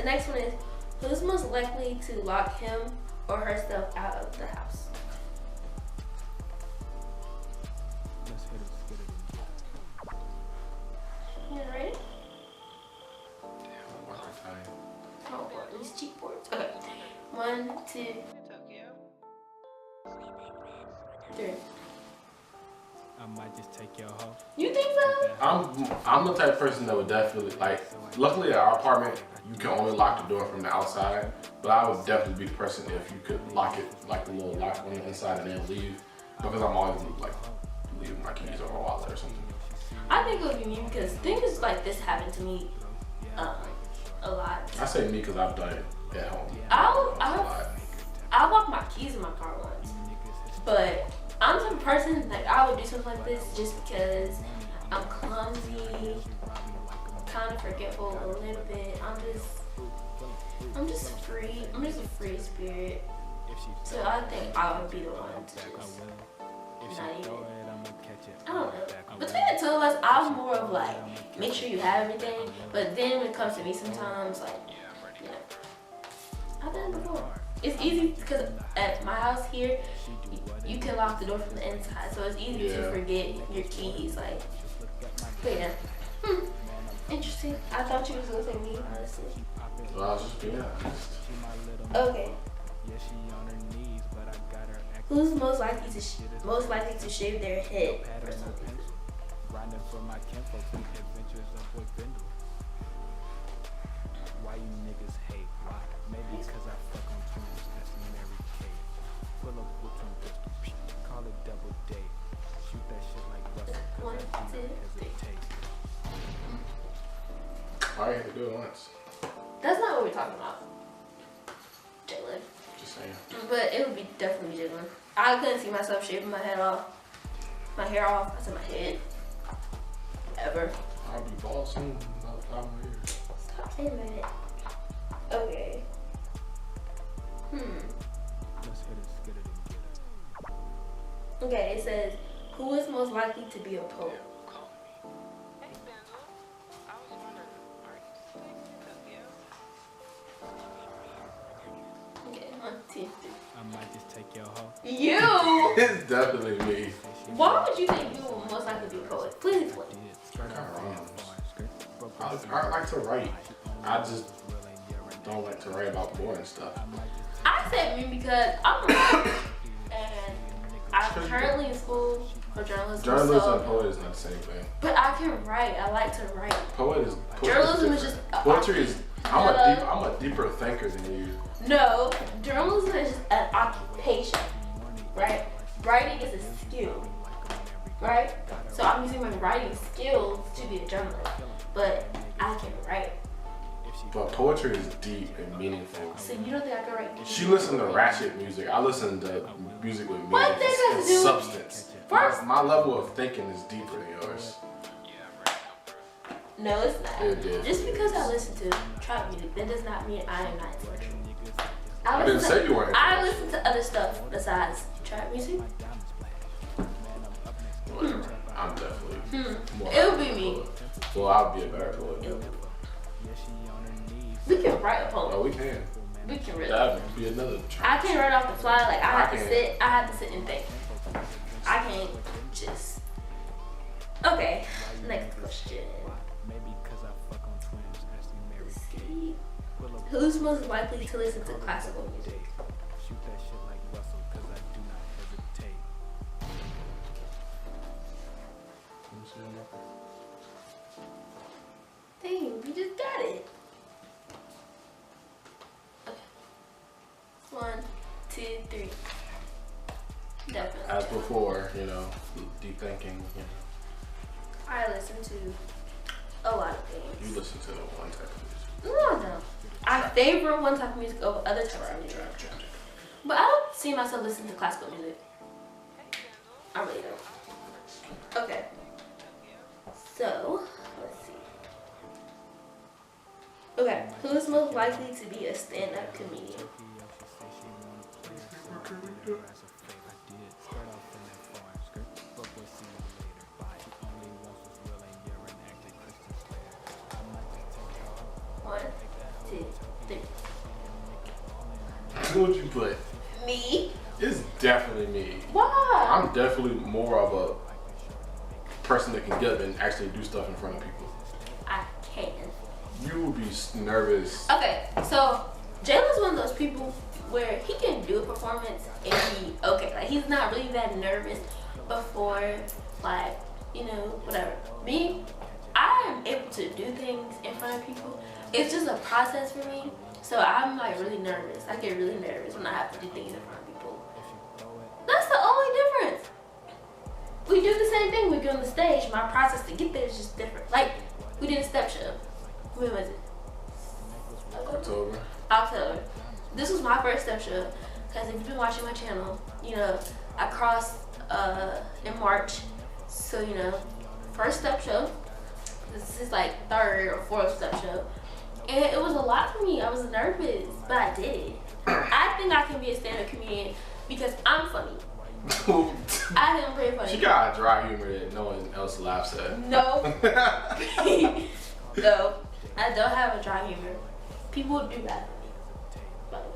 The next one is, who's most likely to lock him or herself out of the house? Let's hit it, get it. You ready? Damn, what's the time? Oh, boy, these cheat boards. Okay. 1, 2, 3. I might just take your hoe. You think so? I'm the type of person that would definitely like. Luckily, at our apartment, you can only lock the door from the outside. But I would definitely be the person if you could lock it like a little lock on the inside and then leave, because I'm always like leaving my keys or a wallet or something. I think it would be me because things like this happen to me a lot. I say me because I've done it at home. I'll lock my keys in my car once, but I'm the type of person like I would do something like this just because I'm clumsy, kind of forgetful a little bit. I'm just free. I'm just a free spirit. So I think I would be the one to just not even. I don't know. Between the two of us, I'm more of like, make sure you have everything. But then when it comes to me, sometimes like, you know, I've done it before. It's easy because at my house here, you can lock the door from the inside, so it's easy to forget your keys. Like, but yeah, interesting. I thought you was gonna say me, honestly. Well, I was just being honest. Okay. Who's most likely to shave their head or something? Why you niggas hate? Why? Maybe because I fuck on twins. That's Mary Kate. Pull up with some pistol. Call it double date. Shoot that shit like Russell. Cause I do not hesitate. All you had to do it once. That's not what we're talking about, Jalen. Just saying. But it would be definitely Jalen. I couldn't see myself shaving my hair off. I said my head. Ever. I'll be bald soon. About 5 more years. Stop saying that. Okay. Let's hit it, skid it, and get it. Okay, it says, who is most likely to be a poet? Okay, 1, 2, 3. I might just take your hoe. You! It's definitely me. Why would you think you were most likely to be a poet? Please explain. I like to write. I just don't like to write about boring stuff. I said me because I'm a writer, and I'm currently in school for journalism. Journalism and poet is not the same thing. But I can write. I like to write. Journalism is just poetry is. I'm a deeper thinker than you. No, journalism is just an occupation, right? Writing is a skill, right? So I'm using my writing skills to be a journalist, but I can write. But poetry is deep and meaningful. So you don't think I can write? She listened to ratchet music. I listen to music with meaning What does that and do? substance. First, My level of thinking is deeper than yours. no, it's not. It is. Just because I listen to trap music, that does not mean I am not intellectual. I didn't say you weren't. I listen to other stuff besides trap music. I'm definitely more. It would be me. Well, I'll be a better poet. We can write a poem. Oh, we can. We can really. That would be another I track. can't write off the fly. Like I have to can. sit. I have to sit and think. I can't just. Okay. Next question. Let's see. Who's most likely to listen to classical music? Shoot that shit like Russell, cause I do not hesitate. Dang, we just got it. Okay. 1, 2, 3. Definitely. As before, deep thinking. I listen to a lot of things. You listen to the one type of music. No, I don't. I favor one type of music over other types of music. But I don't see myself listening to classical music. I really don't. Okay. So, let's see. Okay, who is most likely to be a stand-up comedian? One, two, think? Who would you put? Me. It's definitely me. Why? I'm definitely more of a person that can get up and actually do stuff in front of people. I can. You would be nervous. Okay, so Jalen's one of those people where he can do a performance and be okay. Like he's not really that nervous before, like, you know, whatever. Me, I am able to do things in front of people. It's just a process for me. So I'm like really nervous. I get really nervous when I have to do things in front of people. That's the only difference. We do the same thing. We get on the stage. My process to get there is just different. Like we did a step show. When was it? October. This was my first step show. Because if you've been watching my channel, you know, I crossed in March. So, you know, first step show. This is like third or fourth step show. And it was a lot for me. I was nervous, but I did it. I think I can be a stand-up comedian because I'm funny. I am very funny. She got a dry humor that no one else laughs at. No. No. I don't have a dry humor. People do laugh at me, by the way.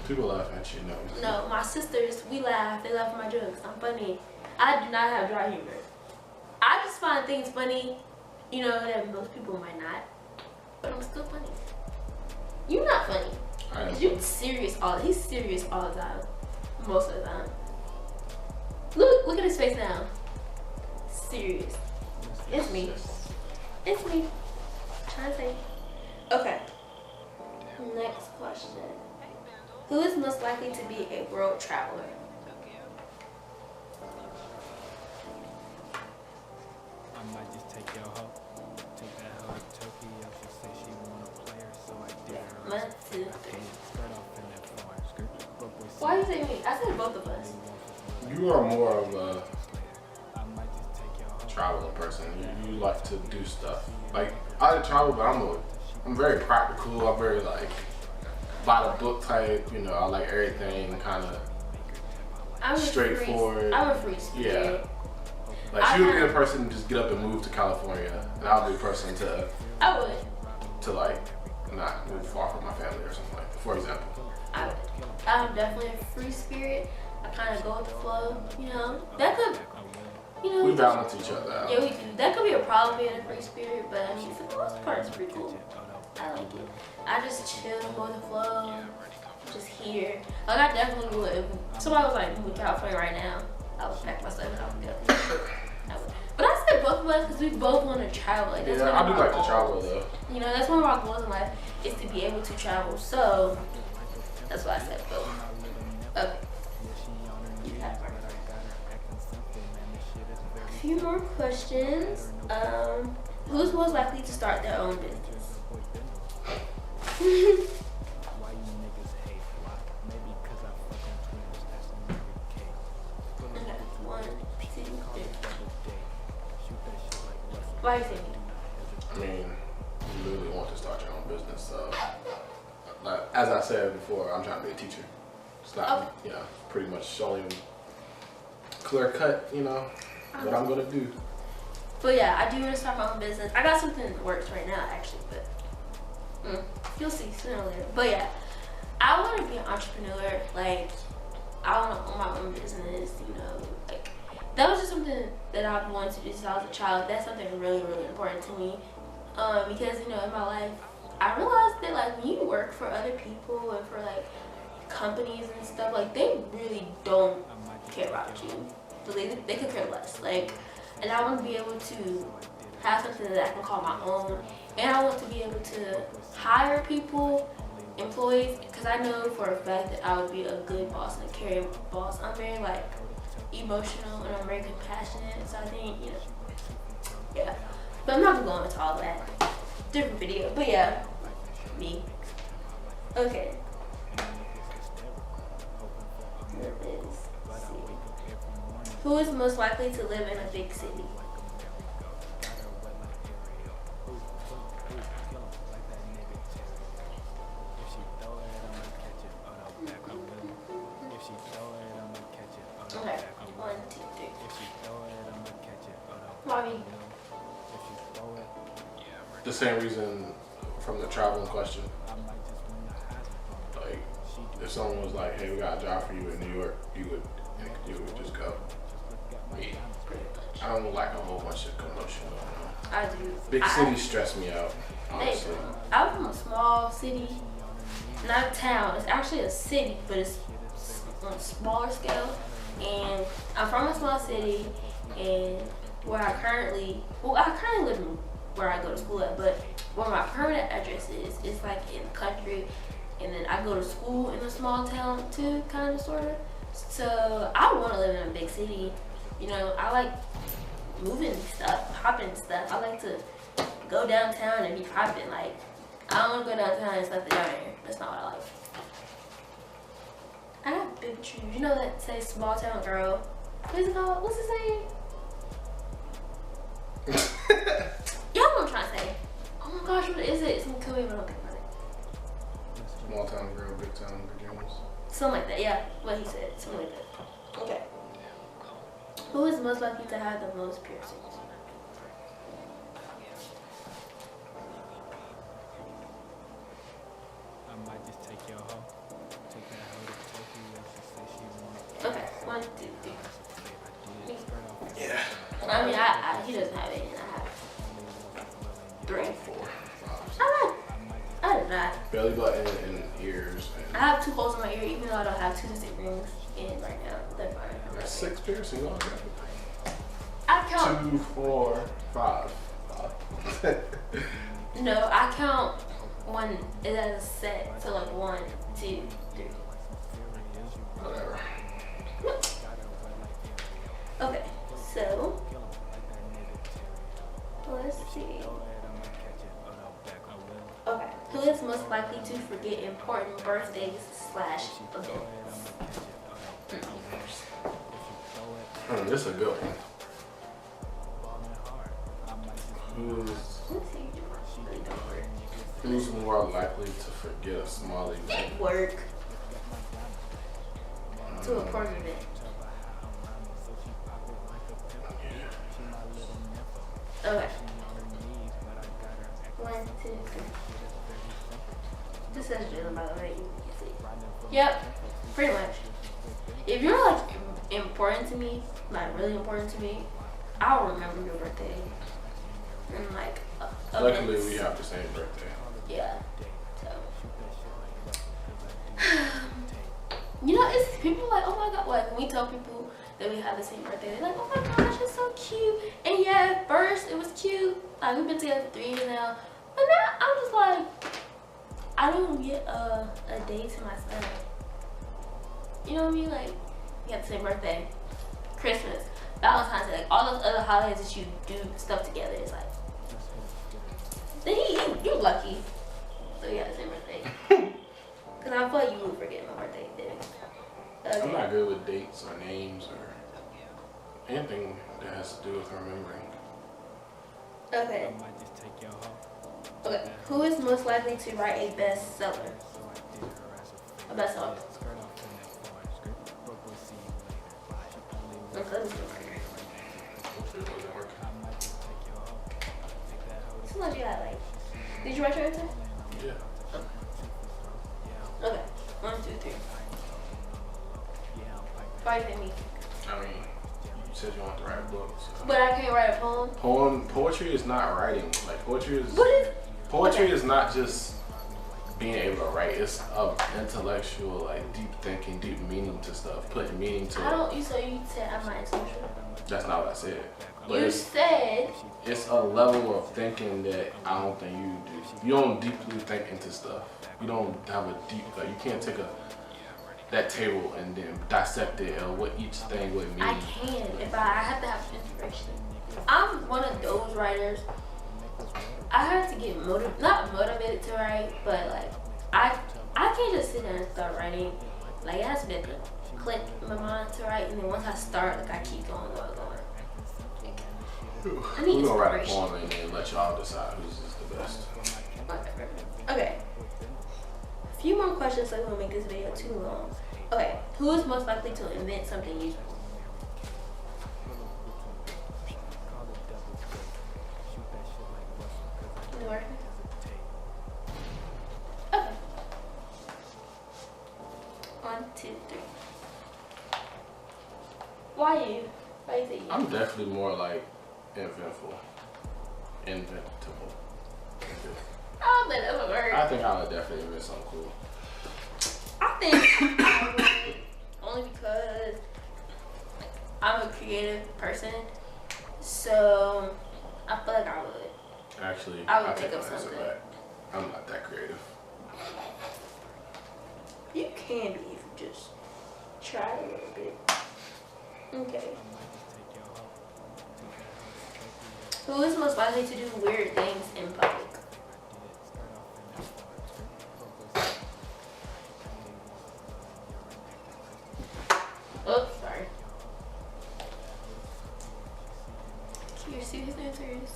People laugh at you, no. No, my sisters, we laugh. They laugh at my jokes. I'm funny. I do not have dry humor. I just find things funny, you know, that most people might not. But I'm still funny. You're not funny. I am. You're serious he's serious all the time. Most of the time. Look at his face now. Serious. It's me. It's me. Trying to say. Okay. Next question. Who is most likely to be a world traveler? I might just take your hoe. Take that hoe to Tokyo. She said she want a player, so I did her. 1, 2, 3. Start off in that foreign skirt. Broke boy Why you say me? I said both of us. You are more of a I might just take your hoe. traveling person. You like to do stuff. Like I travel, but I'm very practical. I'm very like by the book type. You know, I like everything kind of straightforward. I'm a free spirit. Yeah. Like she would be the person to just get up and move to California, and I'll be the person I would. to like not move far from my family or something like that. For example. I would. I'm definitely a free spirit. I kind of go with the flow. You know, that could. You know, We balance each other out. yeah, we do. That could be a problem being a free spirit, but I mean, for the most part, it's pretty cool. I like it. I just chill, go with the flow, just here. Like, I definitely would. If somebody was like, move to California right now, I would pack my stuff and I would go. I would. But I said both of us because we both want to travel. Like, that's Yeah, one I of do our like to goals. travel though. You know, that's one of our goals in life is to be able to travel. So, that's why I said both. Okay. You have one. A few more questions. Who's most likely to start their own business? Why you niggas hate? Why? Maybe cause I fuck on twins. That's a Mary Kate. Okay, 1, 2, 3. Shoot that shit like Russell. Why you saying? I mean, you literally want to start your own business. So, like, as I said before, I'm trying to be a teacher. It's not, you know, pretty much showing clear cut, you know, what I'm gonna do. But yeah, I do want to start my own business. I got something in the works right now, actually, but you'll see sooner or later. But yeah, I want to be an entrepreneur. Like, I want to own my own business. You know, like that was just something that I've wanted to do since I was a child. That's something really, really important to me. Because you know, in my life, I realized that like when you work for other people and for like companies and stuff, like they really don't care about you. But they could care less. Like, and I want to be able to have something that I can call my own. And I want to be able to hire people, employees, because I know for a fact that I would be a good boss and a caring boss. I'm very like emotional and I'm very compassionate. So I think, you know, yeah. But I'm not gonna go into all that. Different video. But yeah, me. Okay. Who is most likely to live in a big city? Okay, 1, 2, 3. Mommy. The same reason from the traveling question. If someone was like, "Hey, we got a job for you in New York," you would just go. Me, Pretty much. I don't like a whole bunch of commotion going on. I do. Big cities stress me out, honestly. I'm from a small city, not a town. It's actually a city, but it's on a smaller scale. And I'm from a small city, and I currently live in where I go to school at, but where my permanent address is like in the country, and then I go to school in a small town too, kind of, sort of. So I want to live in a big city. You know, I like moving stuff, hopping stuff. I like to go downtown and be popping. Like, I don't want to go downtown and stuff down here. That's not what I like. I got big shoes. You know that say small town girl? What's it called? What's it saying? Y'all know what I'm trying to say. Oh my gosh, what is it? It's gonna kill me if I don't think about it. Small town girl, big town beginners. Something like that, yeah. What he said. Something like that. Okay. Who is most likely to have the most piercings? I might just take your hoe. Take that hoe to Tokyo. She said she wanted Okay, 1, 2, 3. Yeah. I mean, he doesn't have any, and I have 3. 4, 5. I did not. Belly button and ears. I have 2 holes in my ear, even though I don't have 2 distinct rings in right now. They're fine. There's 6 piercings on there. I count. 2, 4, 5. No, I count one. It has a set. So like 1, 2, 3. Whatever. Okay, so let's see. Okay, who is most likely to forget important birthdays / events? This is a good one. Let's see. Really don't work. Who's more likely to forget a small event? Work to a important event. Okay. 1, 2, 3. This says Jalen, by the way. You can see. Yep, pretty much. If you're like important to me, like really important to me, I'll remember your birthday. And like, Luckily, events. we have the same birthday. Yeah. So. You know, it's people like, oh my god, like when we tell people that we have the same birthday, they're like, oh my gosh, it's so cute. And yeah, at first it was cute. Like we've been together for 3 years now. But now I'm just like, I don't get a day to myself. You know what I mean? Like, we have the same birthday, Christmas, Valentine's Day, like all those other holidays that you do stuff together. It's like, then you're lucky. So you have the same birthday. Cause I feel like you would forget my birthday. Okay. I'm not good with dates or names or anything that has to do with remembering. Okay. I might just take your hoe. Okay. Who is most likely to write a bestseller? A bestseller. Okay, let me see. It wasn't working. Seems like you got like. Did you write your answer? Yeah. Okay. 1, 2, 3. Why do you think me? I mean, you said you want to write books. So. But I can't write a poem. Poetry is not writing. Like poetry is. What is? Poetry Okay. is not just being able to write. It's intellectual, like deep thinking, deep meaning to stuff. Putting meaning to I it. don't. You said I'm not intellectual. That's not what I said. But You it's, said. it's a level of thinking that I don't think you do. You don't deeply think into stuff. You don't have a deep. Like you can't take that table and then dissect it or what each thing would mean. I can if I have to have inspiration. I'm one of those writers. I have to get not motivated to write, but like I can't just sit there and start writing. Like it has to be a click in my mind to write, and then once I start, like I keep going. I need We're gonna write a inspiration. poem and then let y'all decide who's is the best. Okay. A few more questions so we won't make this video too long. Okay. Who is most likely to invent something useful? Is it working? Okay. 2, 3. Why you? Why you think you? I'm definitely more like inventable. Oh, but that's a word. I think I would definitely invent something cool. I think I would, only because I'm a creative person, so I feel like I would. Actually, I would I think take of my answer something. back. I'm not that creative. You can be if you just try a little bit. Okay. Who is most likely to do weird things in public? Oh, sorry. Your serious answers.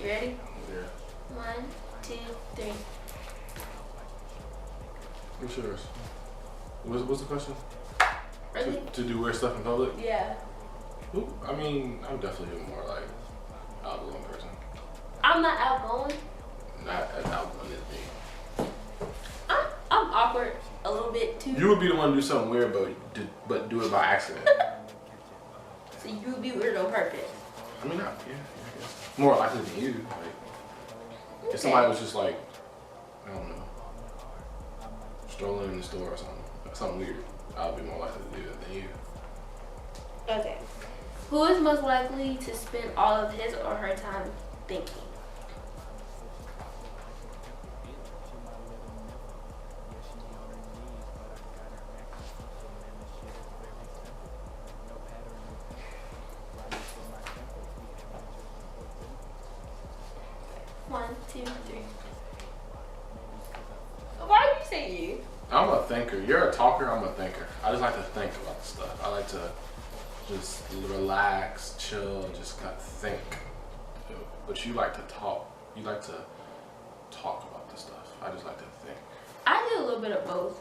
You ready? Yeah. 1, 2, 3. What's yours? What's the question? Really? To do weird stuff in public? Yeah. Ooh, I mean, I'm definitely more like outgoing person. I'm not outgoing. Not as outgoing as me. I'm awkward a little bit too. You would be the one to do something weird, but do it by accident. So you would be weird on purpose. I mean, not, yeah, I guess. More likely than you. Like, if somebody was just like, I don't know, strolling in the store or something weird, I would be more likely to do it than you. Okay. Who is most likely to spend all of his or her time thinking? One, two, three. Why do you say you? I'm a thinker. You're a talker, I'm a thinker. I just like to think about stuff. I like to just relax, chill, just kind of think. But you like to talk. You like to talk about the stuff. I just like to think. I do a little bit of both.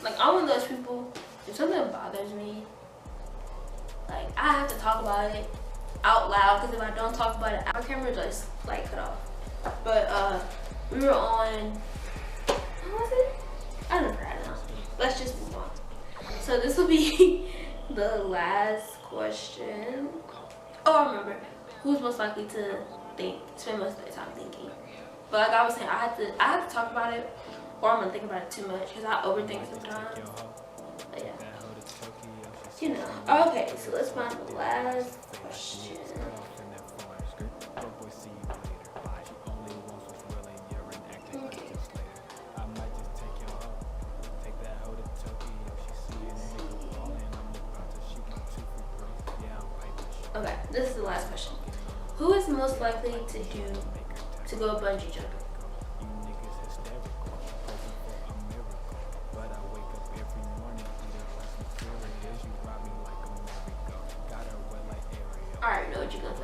Like, I'm one of those people, if something bothers me, like, I have to talk about it out loud, because if I don't talk about it, our camera just, like, cut off. But, we were on, what was it? I don't know. Let's just move on. So this will be the last question. Oh, I remember. Who's most likely to spend most of their time thinking? But like I was saying, I have to talk about it, or I'm gonna think about it too much because I overthink sometimes. But yeah, you know. Okay, so let's find the last question. Okay, this is the last question. Who is most likely to go bungee jumping? I already know what you're gonna say.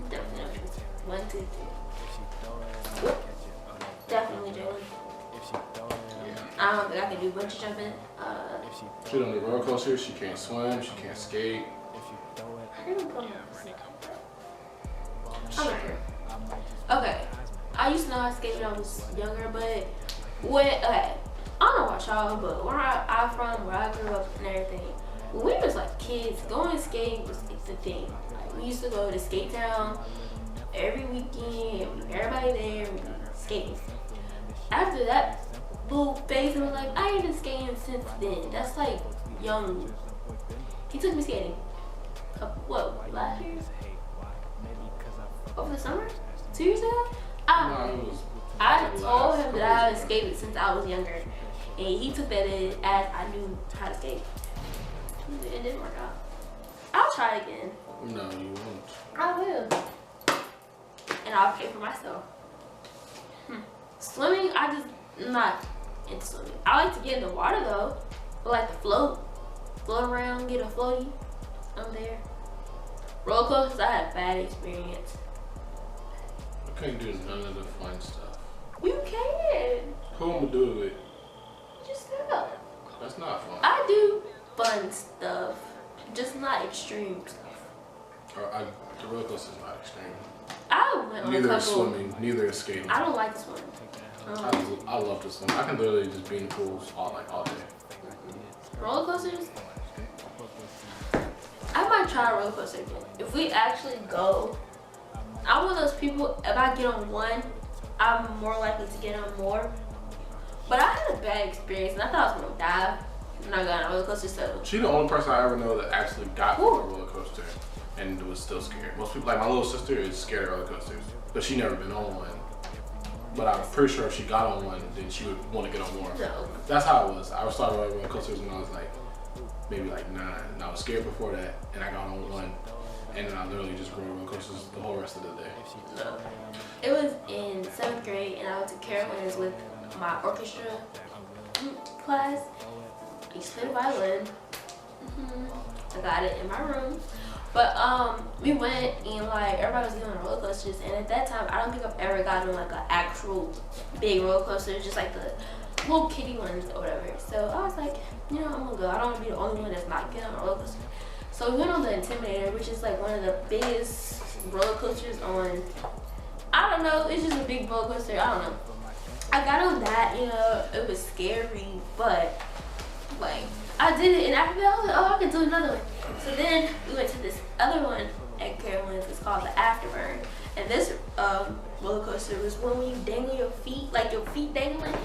Definitely know what you're gonna say. 1, 2, 3. Definitely Jalen. I don't think I can do bungee jumping. She on the roller coaster, she can't swim, she can't skate. I didn't put my I'm not sure. Okay. I used to know how to skate when I was younger, but I don't know about y'all, but where I'm from, where I grew up and everything, when we was like kids, going skating was the thing. Like, we used to go to Skate Town every weekend, everybody there, we skating. After that little phase, I was like, I ain't been skating since then. That's like young. He took me skating. Last year? Over the summer? 2 years ago? I told him that I haven't skated since I was younger, and he took that as I knew how to skate. It didn't work out. I'll try again. No, you won't. I will. And I'll pay for myself. Swimming, I'm not into swimming. I like to get in the water though, but like to float around, get a floaty. I'm there. Roller coasters, I had a bad experience. I couldn't do none of the fun stuff. You can. Who am I do it with? Just stuff. That's not fun. I do fun stuff, just not extreme stuff. The roller coaster is not extreme. I went on Neither a couple. is swimming, neither is skating. I don't like to swim. I love to swim. I can literally just be in pools all day. Roller coasters? I might try a roller coaster again. If we actually go, I'm one of those people, if I get on one, I'm more likely to get on more. But I had a bad experience and I thought I was gonna die when I got on a roller coaster, so. She's the only person I ever know that actually got on a roller coaster and was still scared. Most people, like my little sister, is scared of roller coasters, but she never been on one. But I'm pretty sure if she got on one, then she would want to get on more. No. That's how it was. I started riding roller coasters when I was like, maybe like 9. And I was scared before that, and I got on one, and then I literally just rode roller coasters the whole rest of the day. No. It was in 7th grade, and I went to Carolyn's with my orchestra class. I used to play the violin. I got it in my room. But we went and like everybody was getting on roller coasters, and at that time I don't think I've ever gotten on like an actual big roller coaster, just like the little kiddie ones or whatever. So I was like, you know, I'm gonna go. I don't want to be the only one that's not getting on a roller coaster. So we went on the Intimidator, which is like one of the biggest roller coasters on. I don't know. It's just a big roller coaster. I don't know. I got on that. You know, it was scary, but like I did it, and after that I was like, oh, I can do another one. So then we went to this other one at Carolyn's. It's called the Afterburn, and this roller coaster was when you dangle your feet, like your feet dangling,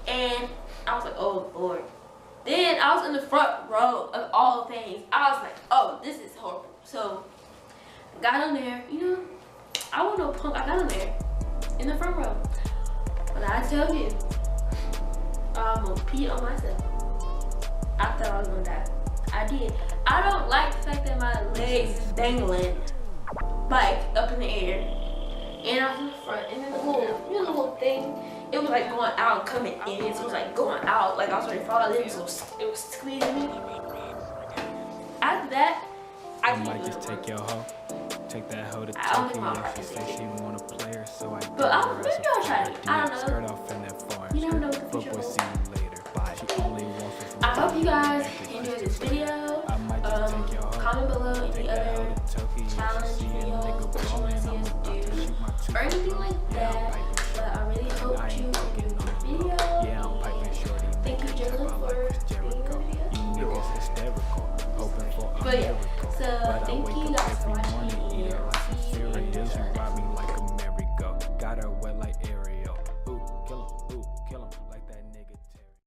and I was like, oh Lord. Then I was in the front row of all things. I was like, oh, this is horrible. So I got on there, you know, I wasn't no punk. I got on there in the front row. But I tell you, I'm gonna pee on myself. I thought I was gonna die. I did. I don't like the fact that my legs is dangling, like up in the air. And I was in the front, and then the little, you know, the little thing, it was like going out, coming in. So it was like going out, like I was ready to fall in, so it was squeezing me. After that, I might just take your hoe. Take that hoe to Tokyo. She say she wanna play her, so I but I'm pretty sure I tried it. I don't know. Skirt off in that foreign You never know skirt. what the Fuck future boy, see you later. Bye. She only wants us. I hope you guys enjoyed this video. Comment below any other challenge videos that you want to see us do or anything like that. But I really hope you enjoyed the video. Thank you, Jalen, for being in the video. But yeah, so thank you